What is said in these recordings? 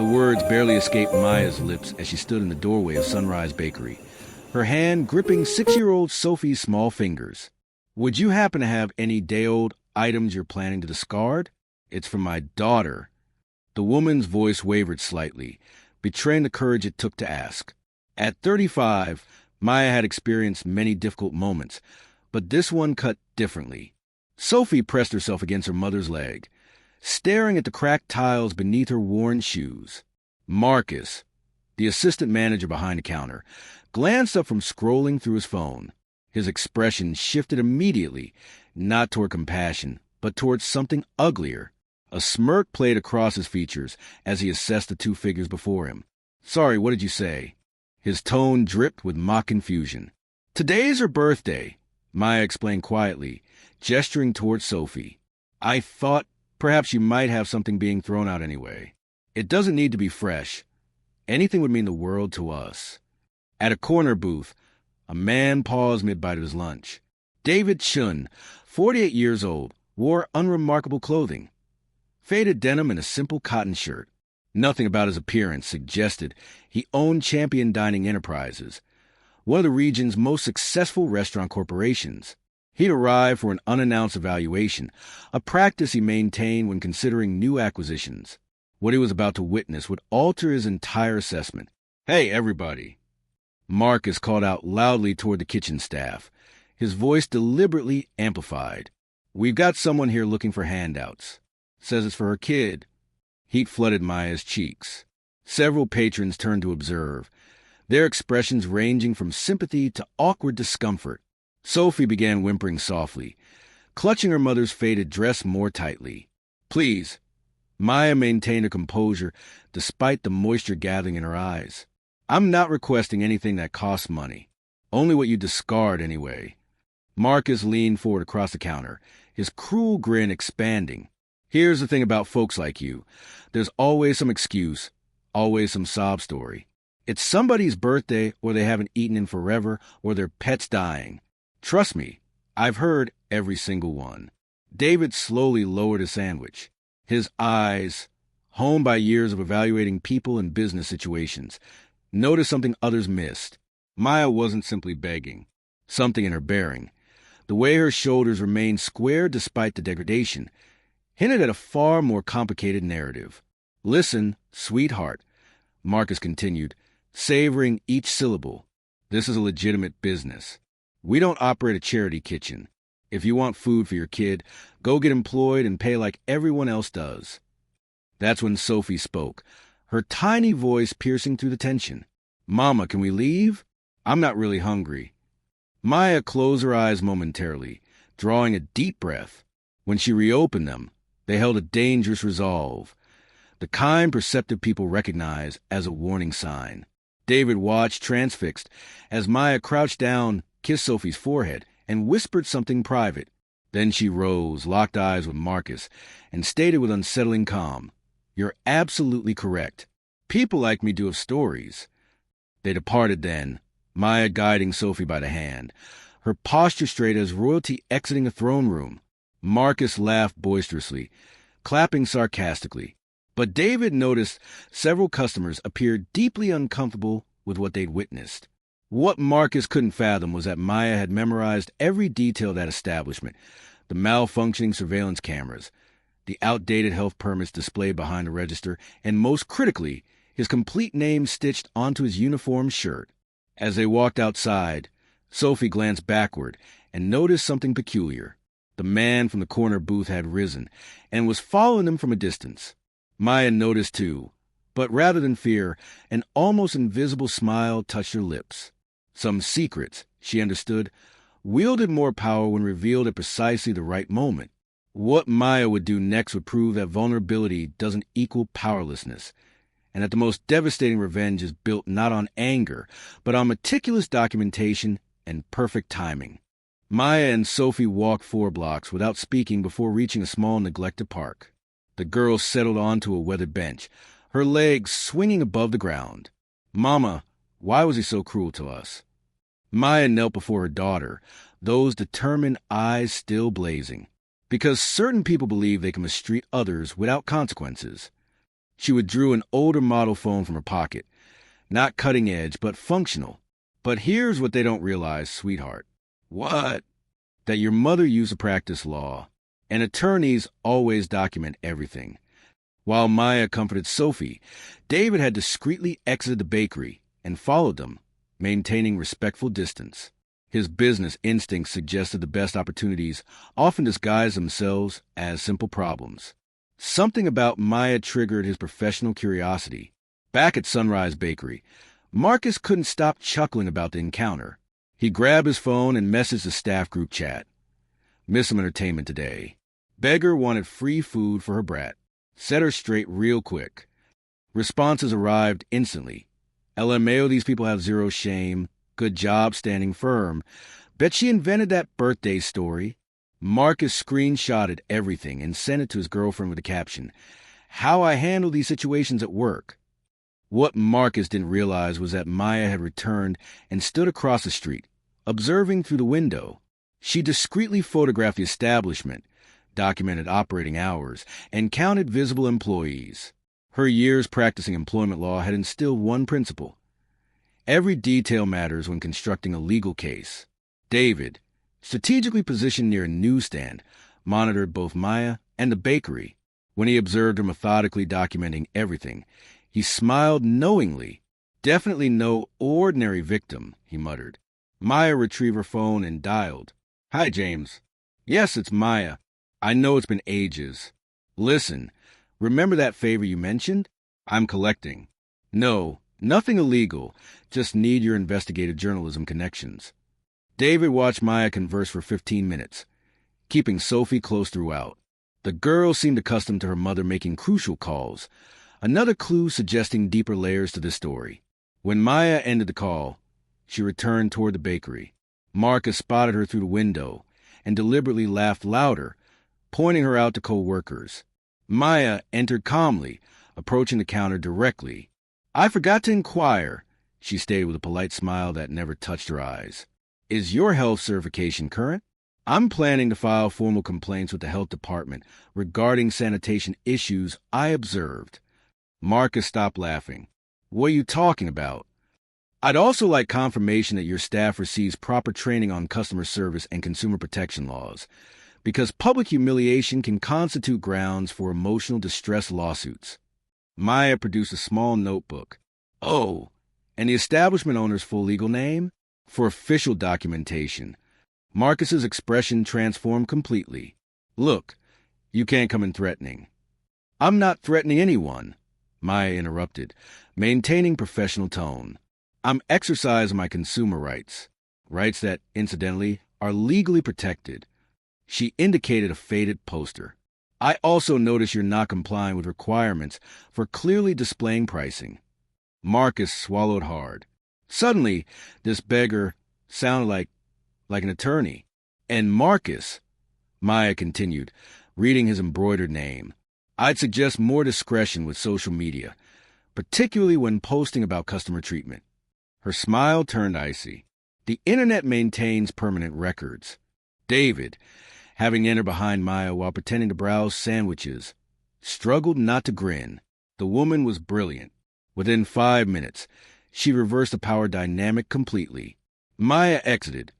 The words barely escaped Maya's lips as she stood in the doorway of Sunrise Bakery, her hand gripping 6-year-old Sophie's small fingers. "Would you happen to have any day-old items you're planning to discard? It's for my daughter." The woman's voice wavered slightly, betraying the courage it took to ask. At 35, Maya had experienced many difficult moments, but this one cut differently. Sophie pressed herself against her mother's leg, staring at the cracked tiles beneath her worn shoes. Marcus, the assistant manager behind the counter, glanced up from scrolling through his phone. His expression shifted immediately, not toward compassion, but towards something uglier. A smirk played across his features as he assessed the two figures before him. "Sorry, what did you say?" His tone dripped with mock confusion. "Today's her birthday," Maya explained quietly, gesturing toward Sophie. "I thought perhaps you might have something being thrown out anyway. It doesn't need to be fresh. Anything would mean the world to us." At a corner booth, a man paused mid-bite of his lunch. David Chun, 48 years old, wore unremarkable clothing. Faded denim and a simple cotton shirt. Nothing about his appearance suggested he owned Champion Dining Enterprises, one of the region's most successful restaurant corporations. He'd arrived for an unannounced evaluation, a practice he maintained when considering new acquisitions. What he was about to witness would alter his entire assessment. "Hey, everybody!" Marcus called out loudly toward the kitchen staff, his voice deliberately amplified. "We've got someone here looking for handouts. Says it's for her kid." Heat flooded Maya's cheeks. Several patrons turned to observe, their expressions ranging from sympathy to awkward discomfort. Sophie began whimpering softly, clutching her mother's faded dress more tightly. "Please." Maya maintained her composure despite the moisture gathering in her eyes. "I'm not requesting anything that costs money. Only what you discard anyway." Marcus leaned forward across the counter, his cruel grin expanding. "Here's the thing about folks like you. There's always some excuse, always some sob story. It's somebody's birthday, or they haven't eaten in forever, or their pet's dying. Trust me, I've heard every single one." David slowly lowered his sandwich, his eyes, honed by years of evaluating people and business situations, noticed something others missed. Maya wasn't simply begging. Something in her bearing, the way her shoulders remained square despite the degradation, hinted at a far more complicated narrative. "Listen, sweetheart," Marcus continued, savoring each syllable. "This is a legitimate business. We don't operate a charity kitchen. If you want food for your kid, go get employed and pay like everyone else does." That's when Sophie spoke, her tiny voice piercing through the tension. "Mama, can we leave? I'm not really hungry." Maya closed her eyes momentarily, drawing a deep breath. When she reopened them, they held a dangerous resolve, the kind perceptive people recognize as a warning sign. David watched transfixed as Maya crouched down, kissed Sophie's forehead, and whispered something private. Then she rose, locked eyes with Marcus, and stated with unsettling calm, "You're absolutely correct. People like me do have stories." They departed then, Maya guiding Sophie by the hand, her posture straight as royalty exiting a throne room. Marcus laughed boisterously, clapping sarcastically. But David noticed several customers appeared deeply uncomfortable with what they'd witnessed. What Marcus couldn't fathom was that Maya had memorized every detail of that establishment, the malfunctioning surveillance cameras, the outdated health permits displayed behind the register, and most critically, his complete name stitched onto his uniform shirt. As they walked outside, Sophie glanced backward and noticed something peculiar. The man from the corner booth had risen and was following them from a distance. Maya noticed too, but rather than fear, an almost invisible smile touched her lips. Some secrets, she understood, wielded more power when revealed at precisely the right moment. What Maya would do next would prove that vulnerability doesn't equal powerlessness, and that the most devastating revenge is built not on anger, but on meticulous documentation and perfect timing. Maya and Sophie walked 4 blocks without speaking before reaching a small neglected park. The girl settled onto a weathered bench, her legs swinging above the ground. "Mama, why was he so cruel to us?" Maya knelt before her daughter, those determined eyes still blazing. "Because certain people believe they can mistreat others without consequences." She withdrew an older model phone from her pocket. Not cutting edge, but functional. But here's what they don't realize, sweetheart. What? That your mother used to practice law, and attorneys always document everything. While Maya comforted Sophie, David had discreetly exited the bakery and followed them, maintaining respectful distance. His business instincts suggested the best opportunities often disguise themselves as simple problems. Something about Maya triggered his professional curiosity. Back at Sunrise Bakery, Marcus couldn't stop chuckling about the encounter. He grabbed his phone and messaged the staff group chat. Missed some entertainment today. Beggar wanted free food for her brat. Set her straight real quick. Responses arrived instantly. LMAO, these people have zero shame. Good job standing firm. Bet she invented that birthday story. Marcus screenshotted everything and sent it to his girlfriend with a caption, "How I handle these situations at work." What Marcus didn't realize was that Maya had returned and stood across the street, observing through the window. She discreetly photographed the establishment, documented operating hours, and counted visible employees. Her years practicing employment law had instilled one principle. Every detail matters when constructing a legal case. David, strategically positioned near a newsstand, monitored both Maya and the bakery. When he observed her methodically documenting everything, he smiled knowingly. "Definitely no ordinary victim," he muttered. Maya retrieved her phone and dialed. "Hi, James." "Yes, it's Maya. I know it's been ages. Listen, remember that favor you mentioned? I'm collecting." "No, nothing illegal. Just need your investigative journalism connections." David watched Maya converse for 15 minutes, keeping Sophie close throughout. The girl seemed accustomed to her mother making crucial calls, another clue suggesting deeper layers to this story. When Maya ended the call, she returned toward the bakery. Marcus spotted her through the window and deliberately laughed louder, pointing her out to co-workers. Maya entered calmly, approaching the counter directly. "I forgot to inquire," she stated with a polite smile that never touched her eyes. "Is your health certification current? I'm planning to file formal complaints with the health department regarding sanitation issues I observed." Marcus stopped laughing. "What are you talking about?" "I'd also like confirmation that your staff receives proper training on customer service and consumer protection laws, because public humiliation can constitute grounds for emotional distress lawsuits." Maya produced a small notebook. "Oh, and the establishment owner's full legal name?" "For official documentation." Marcus's expression transformed completely. "Look, you can't come in threatening." "I'm not threatening anyone," Maya interrupted, maintaining professional tone. "I'm exercising my consumer rights that, incidentally, are legally protected." She indicated a faded poster. "I also notice you're not complying with requirements for clearly displaying pricing." Marcus swallowed hard. Suddenly, this beggar sounded like an attorney. "And Marcus," Maya continued, reading his embroidered name, "I'd suggest more discretion with social media, particularly when posting about customer treatment." Her smile turned icy. "The internet maintains permanent records." David, having entered behind Maya while pretending to browse sandwiches, struggled not to grin. The woman was brilliant. Within 5 minutes, she reversed the power dynamic completely. Maya exited,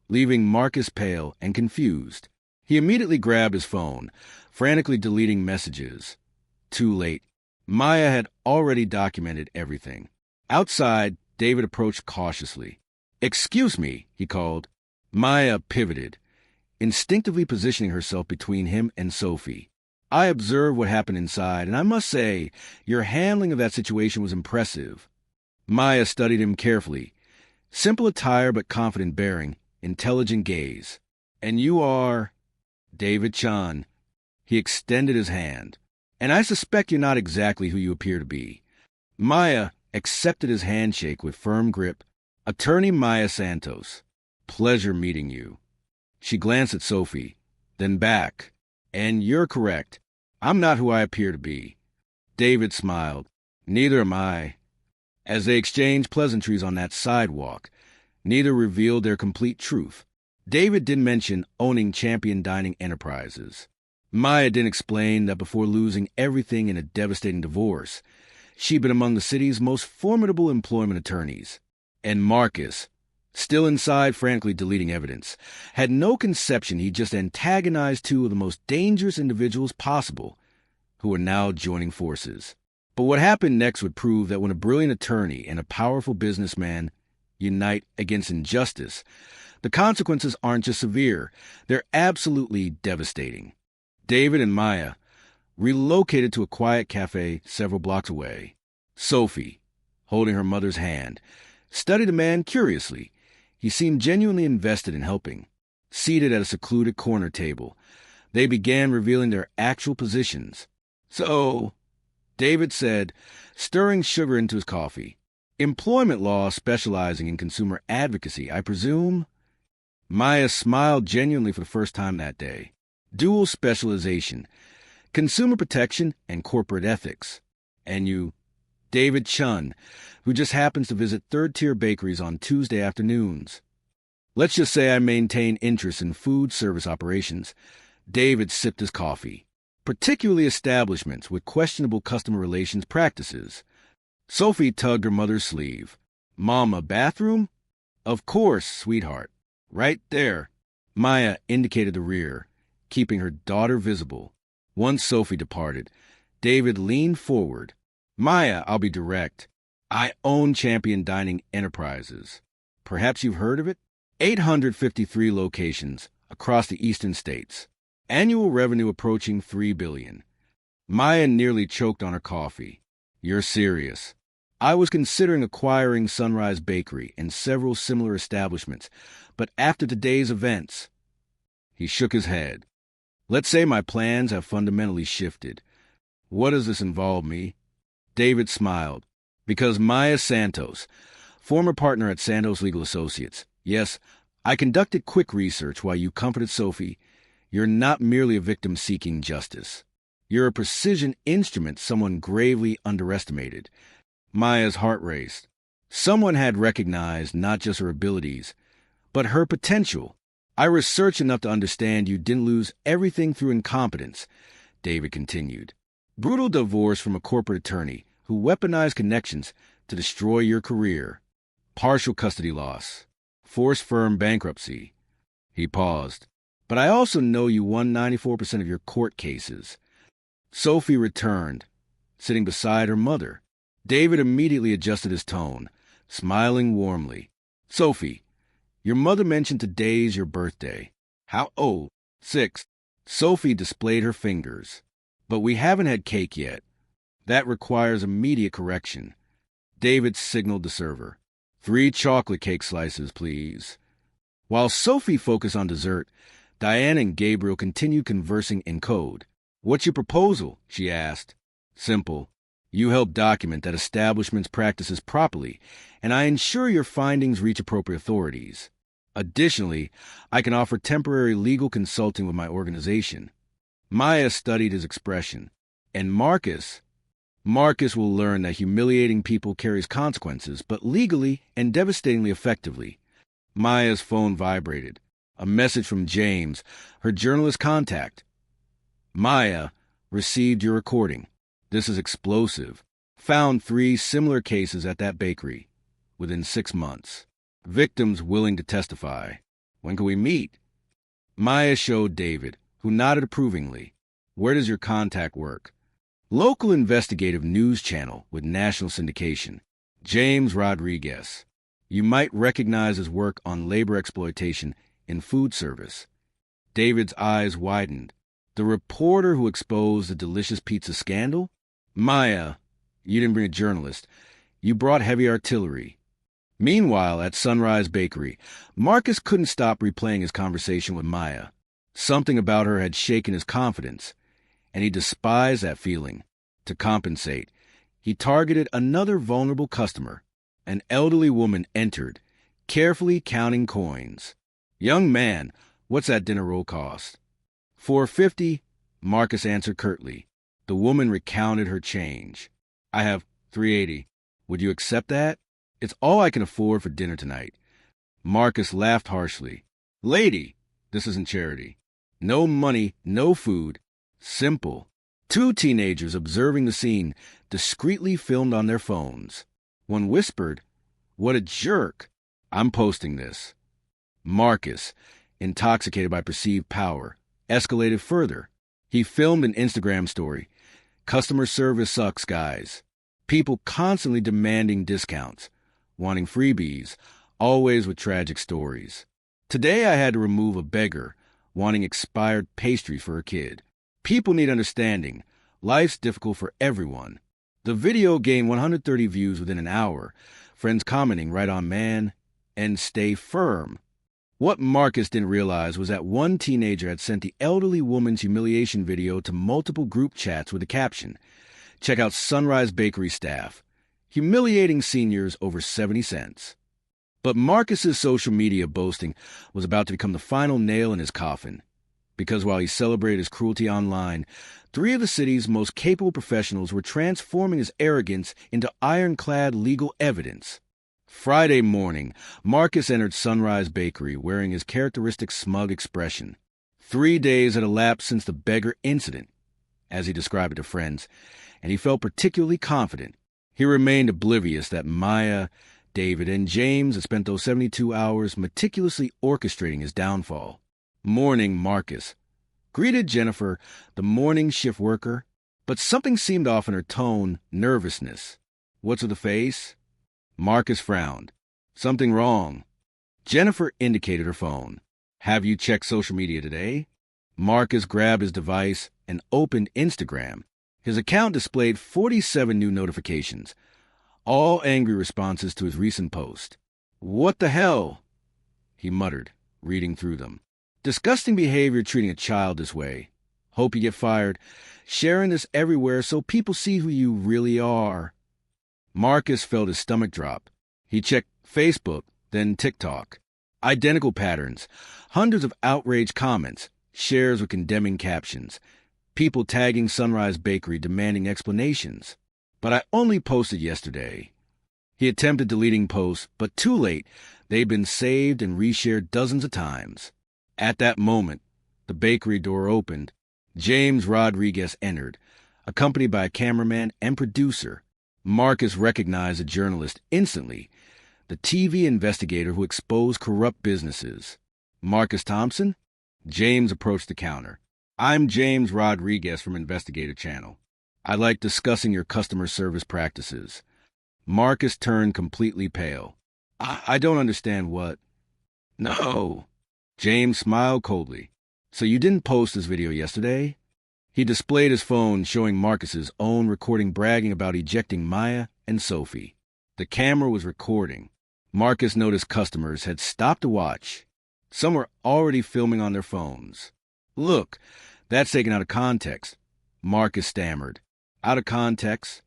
leaving Marcus pale and confused. He immediately grabbed his phone, frantically deleting messages. Too late. Maya had already documented everything. Outside, David approached cautiously. "Excuse me," he called. Maya pivoted, instinctively positioning herself between him and Sophie. "I observed what happened inside, and I must say, your handling of that situation was impressive." Maya studied him carefully. Simple attire but confident bearing, intelligent gaze. "And you are—" "David Chan." He extended his hand. "And I suspect you're not exactly who you appear to be." Maya accepted his handshake with firm grip. "Attorney Maya Santos. Pleasure meeting you." She glanced at Sophie, then back. "And you're correct. I'm not who I appear to be." David smiled. "Neither am I." As they exchanged pleasantries on that sidewalk, neither revealed their complete truth. David didn't mention owning Champion Dining Enterprises. Maya didn't explain that before losing everything in a devastating divorce, she'd been among the city's most formidable employment attorneys. And Marcus, still inside frantically deleting evidence, had no conception he'd just antagonized two of the most dangerous individuals possible, who were now joining forces. But what happened next would prove that when a brilliant attorney and a powerful businessman unite against injustice, the consequences aren't just severe, they're absolutely devastating. David and Maya relocated to a quiet cafe several blocks away. Sophie, holding her mother's hand, studied the man curiously. He seemed genuinely invested in helping. Seated at a secluded corner table, they began revealing their actual positions. "So," David said, stirring sugar into his coffee, "employment law specializing in consumer advocacy, I presume?" Maya smiled genuinely for the first time that day. Dual specialization, consumer protection and corporate ethics. And you, David Chun, who just happens to visit third-tier bakeries on Tuesday afternoons. Let's just say I maintain interest in food service operations. David sipped his coffee, particularly establishments with questionable customer relations practices. Sophie tugged her mother's sleeve. "Mama, bathroom?" "Of course, sweetheart. Right there." Maya indicated the rear, keeping her daughter visible. Once Sophie departed, David leaned forward. "Maya, I'll be direct. I own Champion Dining Enterprises. Perhaps you've heard of it? 853 locations across the eastern states. Annual revenue approaching $3 billion. Maya nearly choked on her coffee. "You're serious." "I was considering acquiring Sunrise Bakery and several similar establishments, but after today's events..." He shook his head. "Let's say my plans have fundamentally shifted. What does this involve me?" David smiled. "Because Maya Santos, former partner at Santos Legal Associates. Yes, I conducted quick research while you comforted Sophie. You're not merely a victim seeking justice. You're a precision instrument someone gravely underestimated." Maya's heart raced. Someone had recognized not just her abilities, but her potential. "I researched enough to understand you didn't lose everything through incompetence," David continued. "Brutal divorce from a corporate attorney who weaponized connections to destroy your career. Partial custody loss. Forced firm bankruptcy." He paused. "But I also know you won 94% of your court cases." Sophie returned, sitting beside her mother. David immediately adjusted his tone, smiling warmly. "Sophie, your mother mentioned today's your birthday. How old?" "6. Sophie displayed her fingers. "But we haven't had cake yet. That requires immediate correction." David signaled the server. 3 chocolate cake slices, please." While Sophie focused on dessert, Diane and Gabriel continued conversing in code. "What's your proposal?" she asked. "Simple. You help document that establishment's practices properly, and I ensure your findings reach appropriate authorities. Additionally, I can offer temporary legal consulting with my organization." Maya studied his expression. "And Marcus will learn that humiliating people carries consequences, but legally and devastatingly effectively." Maya's phone vibrated. A message from James, her journalist contact. "Maya, received your recording. This is explosive. Found 3 similar cases at that bakery within 6 months. Victims willing to testify. When can we meet?" Maya showed David, who nodded approvingly. "Where does your contact work?" "Local investigative news channel with national syndication. James Rodriguez. You might recognize his work on labor exploitation in food service." David's eyes widened. "The reporter who exposed the delicious pizza scandal?" "Maya, you didn't bring a journalist. You brought heavy artillery." Meanwhile, at Sunrise Bakery, Marcus couldn't stop replaying his conversation with Maya. Something about her had shaken his confidence, and he despised that feeling. To compensate, he targeted another vulnerable customer. An elderly woman entered, carefully counting coins. "Young man, what's that dinner roll cost?" "$4.50, Marcus answered curtly. The woman recounted her change. "I have $3.80. Would you accept that? It's all I can afford for dinner tonight." Marcus laughed harshly. "Lady, this isn't charity. No money, no food. Simple. Two teenagers observing the scene discreetly filmed on their phones. One whispered, "What a jerk. I'm posting this." Marcus, intoxicated by perceived power, escalated further. He filmed an Instagram story. "Customer service sucks, guys. People constantly demanding discounts, wanting freebies, always with tragic stories. Today I had to remove a beggar wanting expired pastry for a kid. People need understanding. Life's difficult for everyone." The video gained 130 views within an hour, friends commenting right on man and stay firm. What Marcus didn't realize was that one teenager had sent the elderly woman's humiliation video to multiple group chats with the caption, "Check out Sunrise Bakery staff. Humiliating seniors over 70 cents. But Marcus's social media boasting was about to become the final nail in his coffin. Because while he celebrated his cruelty online, 3 of the city's most capable professionals were transforming his arrogance into ironclad legal evidence. Friday morning, Marcus entered Sunrise Bakery wearing his characteristic smug expression. 3 days had elapsed since the beggar incident, as he described it to friends, and he felt particularly confident. He remained oblivious that Maya, David, and James had spent those 72 hours meticulously orchestrating his downfall. Morning Marcus greeted Jennifer, the morning shift worker, but something seemed off in her tone, nervousness. "What's with the face?" Marcus frowned. "Something wrong." Jennifer indicated her phone. "Have you checked social media today?" Marcus grabbed his device and opened Instagram. His account displayed 47 new notifications, all angry responses to his recent post. "What the hell?" he muttered, reading through them. "Disgusting behavior treating a child this way. Hope you get fired. Sharing this everywhere so people see who you really are." Marcus felt his stomach drop. He checked Facebook, then TikTok. Identical patterns. Hundreds of outraged comments, shares with condemning captions. People tagging Sunrise Bakery demanding explanations. "But I only posted yesterday." He attempted deleting posts, but too late. They'd been saved and reshared dozens of times. At that moment, the bakery door opened. James Rodriguez entered, accompanied by a cameraman and producer. Marcus recognized the journalist instantly, the TV investigator who exposed corrupt businesses. "Marcus Thompson?" James approached the counter. "I'm James Rodriguez from Investigator Channel. I like discussing your customer service practices." Marcus turned completely pale. I don't understand what." "No." James smiled coldly. "So you didn't post this video yesterday?" He displayed his phone, showing Marcus's own recording bragging about ejecting Maya and Sophie. The camera was recording. Marcus noticed customers had stopped to watch. Some were already filming on their phones. "Look, that's taken out of context," Marcus stammered. "Out of context?"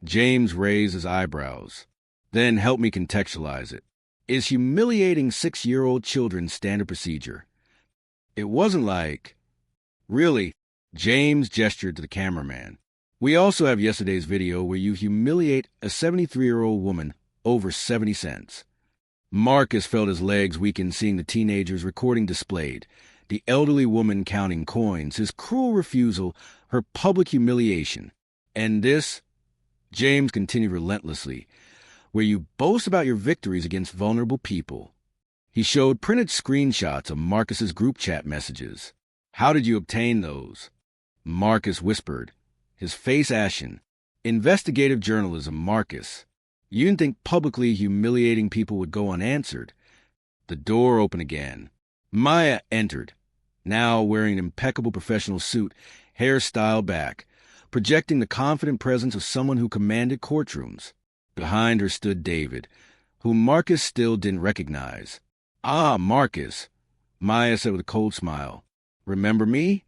James raised his eyebrows. "Then help me contextualize it. Is humiliating 6-year-old children standard procedure? It wasn't like..." "Really?" James gestured to the cameraman. "We also have yesterday's video where you humiliate a 73-year-old woman over 70 cents. Marcus felt his legs weaken seeing the teenagers' recording displayed, the elderly woman counting coins, his cruel refusal, her public humiliation. "And this," James continued relentlessly, "where you boast about your victories against vulnerable people." He showed printed screenshots of Marcus's group chat messages. "How did you obtain those?" Marcus whispered, his face ashen. "Investigative journalism, Marcus. You didn't think publicly humiliating people would go unanswered." The door opened again. Maya entered, now wearing an impeccable professional suit, hair styled back, projecting the confident presence of someone who commanded courtrooms. Behind her stood David, whom Marcus still didn't recognize. "Ah, Marcus," Maya said with a cold smile. "Remember me?"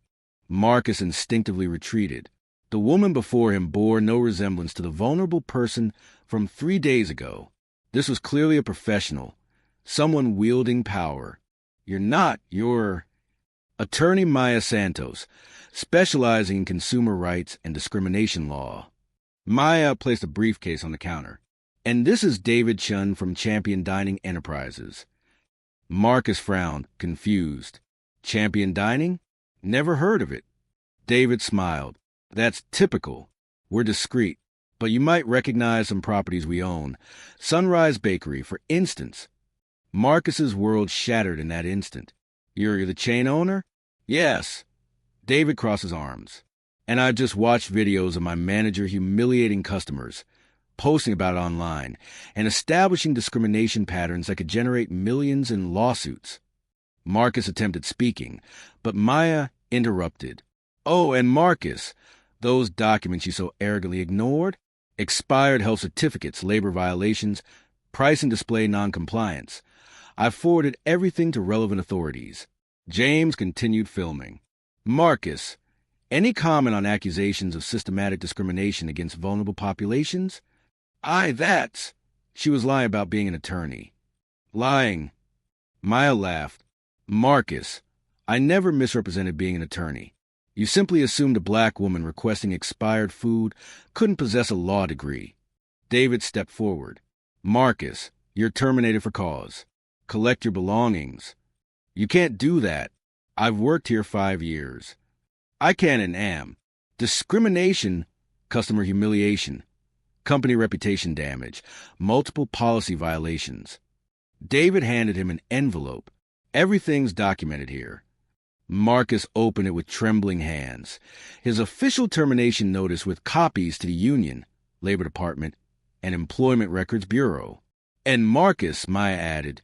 Marcus instinctively retreated. The woman before him bore no resemblance to the vulnerable person from 3 days ago. This was clearly a professional, someone wielding power. You're Attorney Maya Santos, specializing in consumer rights and discrimination law." Maya placed a briefcase on the counter. "And this is David Chun from Champion Dining Enterprises." Marcus frowned, confused. "Champion Dining? Never heard of it." David smiled. That's typical. We're discreet, but you might recognize some properties we own. Sunrise Bakery, for instance. Marcus's world shattered in that instant. You're the chain owner? Yes. David crossed his arms. And I've just watched videos of my manager humiliating customers, posting about it online, and establishing discrimination patterns that could generate millions in lawsuits. Marcus attempted speaking, but Maya interrupted. Oh, and Marcus, those documents you so arrogantly ignored? Expired health certificates, labor violations, price and display noncompliance. I forwarded everything to relevant authorities. James continued filming. Marcus, any comment on accusations of systematic discrimination against vulnerable populations? That's... She was lying about being an attorney. Lying. Maya laughed. Marcus, I never misrepresented being an attorney. You simply assumed a black woman requesting expired food couldn't possess a law degree. David stepped forward. Marcus, you're terminated for cause. Collect your belongings. You can't do that. I've worked here 5 years. I can and am. Discrimination, customer humiliation, company reputation damage, multiple policy violations. David handed him an envelope. Everything's documented here. Marcus opened it with trembling hands. His official termination notice with copies to the union, Labor Department, and Employment Records Bureau. And Marcus, Maya added,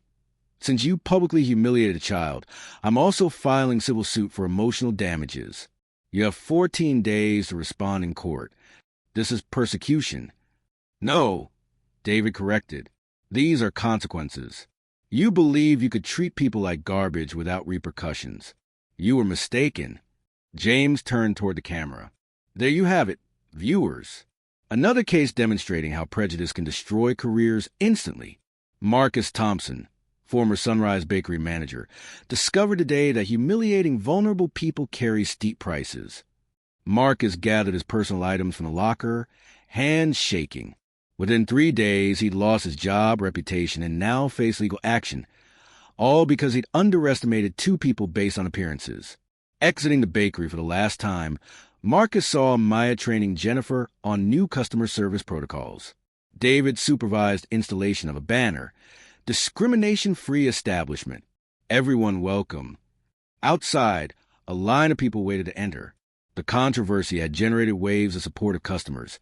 since you publicly humiliated a child, I'm also filing civil suit for emotional damages. You have 14 days to respond in court. This is persecution. No, David corrected. These are consequences. You believe you could treat people like garbage without repercussions. You were mistaken. James turned toward the camera. There you have it, viewers. Another case demonstrating how prejudice can destroy careers instantly. Marcus Thompson, former Sunrise Bakery manager, discovered today that humiliating vulnerable people carries steep prices. Marcus gathered his personal items from the locker, hands shaking. Within 3 days, he'd lost his job, reputation, and now faced legal action, all because he'd underestimated 2 people based on appearances. Exiting the bakery for the last time, Marcus saw Maya training Jennifer on new customer service protocols. David supervised installation of a banner, discrimination-free establishment. Everyone welcome. Outside, a line of people waited to enter. The controversy had generated waves of supportive customers,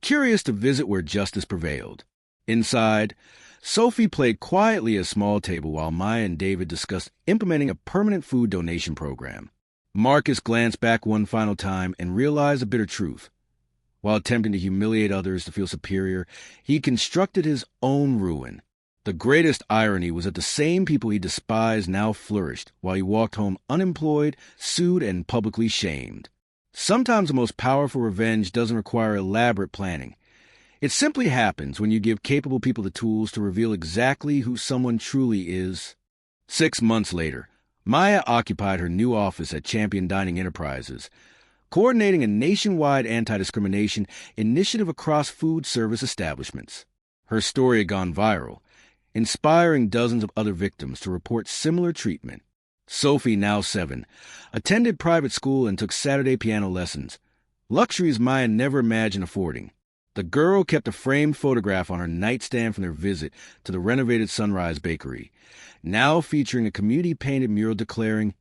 curious to visit where justice prevailed. Inside, Sophie played quietly at a small table while Maya and David discussed implementing a permanent food donation program. Marcus glanced back one final time and realized a bitter truth. While attempting to humiliate others to feel superior, he constructed his own ruin. The greatest irony was that the same people he despised now flourished while he walked home unemployed, sued, and publicly shamed. Sometimes the most powerful revenge doesn't require elaborate planning. It simply happens when you give capable people the tools to reveal exactly who someone truly is. 6 months later, Maya occupied her new office at Champion Dining Enterprises, coordinating a nationwide anti-discrimination initiative across food service establishments. Her story had gone viral, inspiring dozens of other victims to report similar treatment. Sophie, now 7, attended private school and took Saturday piano lessons, luxuries Maya never imagined affording. The girl kept a framed photograph on her nightstand from their visit to the renovated Sunrise Bakery, now featuring a community-painted mural declaring,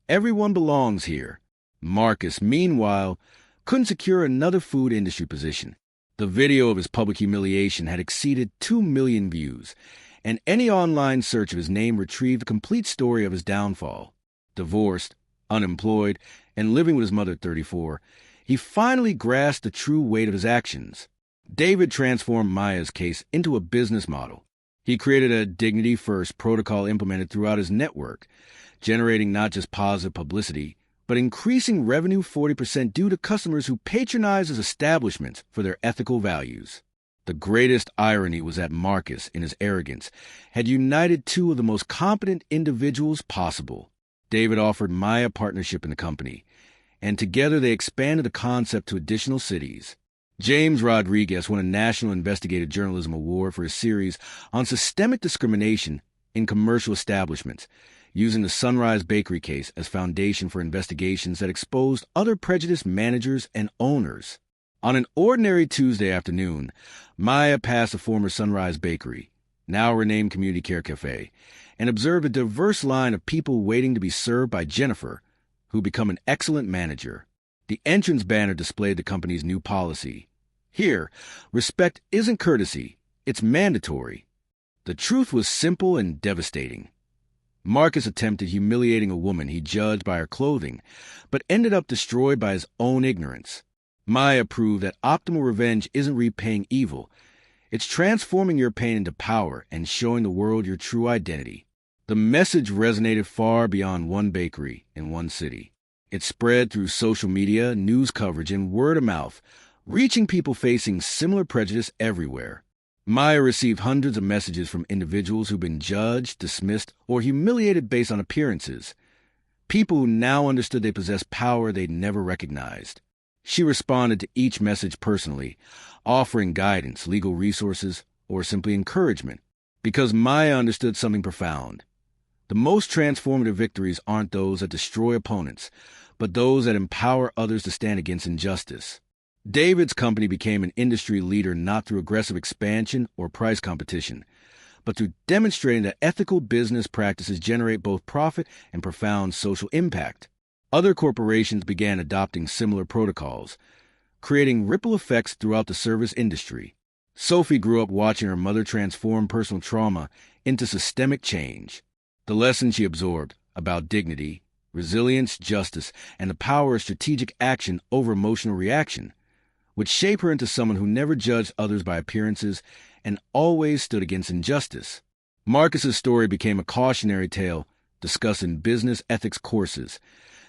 "Everyone belongs here." Marcus, meanwhile, couldn't secure another food industry position. The video of his public humiliation had exceeded 2 million views, and any online search of his name retrieved a complete story of his downfall. Divorced, unemployed, and living with his mother at 34, he finally grasped the true weight of his actions. David transformed Maya's case into a business model. He created a dignity-first protocol implemented throughout his network, generating not just positive publicity, but increasing revenue 40% due to customers who patronized his establishments for their ethical values. The greatest irony was that Marcus, in his arrogance, had united 2 of the most competent individuals possible. David offered Maya partnership in the company, and together they expanded the concept to additional cities. James Rodriguez won a National Investigative Journalism Award for his series on systemic discrimination in commercial establishments, using the Sunrise Bakery case as foundation for investigations that exposed other prejudiced managers and owners. On an ordinary Tuesday afternoon, Maya passed a former Sunrise Bakery, now renamed Community Care Cafe, and observed a diverse line of people waiting to be served by Jennifer, who become an excellent manager. The entrance banner displayed the company's new policy. Here, respect isn't courtesy, it's mandatory. The truth was simple and devastating. Marcus attempted humiliating a woman he judged by her clothing, but ended up destroyed by his own ignorance. Maya proved that optimal revenge isn't repaying evil. It's transforming your pain into power and showing the world your true identity. The message resonated far beyond one bakery in one city. It spread through social media, news coverage, and word of mouth, reaching people facing similar prejudice everywhere. Maya received hundreds of messages from individuals who've been judged, dismissed, or humiliated based on appearances. People who now understood they possessed power they'd never recognized. She responded to each message personally, offering guidance, legal resources, or simply encouragement, because Maya understood something profound. The most transformative victories aren't those that destroy opponents, but those that empower others to stand against injustice. David's company became an industry leader not through aggressive expansion or price competition, but through demonstrating that ethical business practices generate both profit and profound social impact. Other corporations began adopting similar protocols, creating ripple effects throughout the service industry. Sophie grew up watching her mother transform personal trauma into systemic change. The lessons she absorbed about dignity, resilience, justice, and the power of strategic action over emotional reaction would shape her into someone who never judged others by appearances and always stood against injustice. Marcus's story became a cautionary tale discussing business ethics courses,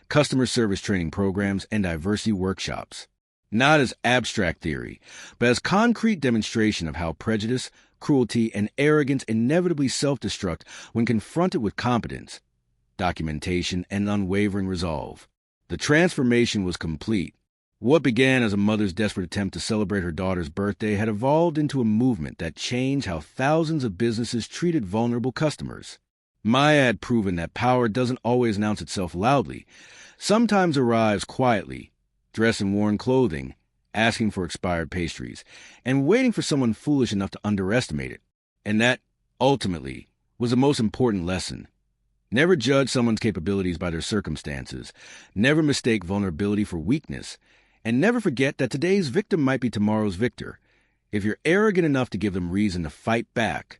customer service training programs, and diversity workshops. Not as abstract theory, but as concrete demonstration of how prejudice, cruelty, and arrogance inevitably self-destruct when confronted with competence, documentation, and unwavering resolve. The transformation was complete. What began as a mother's desperate attempt to celebrate her daughter's birthday had evolved into a movement that changed how thousands of businesses treated vulnerable customers. Maya had proven that power doesn't always announce itself loudly. Sometimes arrives quietly, dressed in worn clothing, asking for expired pastries, and waiting for someone foolish enough to underestimate it. And that, ultimately, was the most important lesson. Never judge someone's capabilities by their circumstances. Never mistake vulnerability for weakness. And never forget that today's victim might be tomorrow's victor. If you're arrogant enough to give them reason to fight back,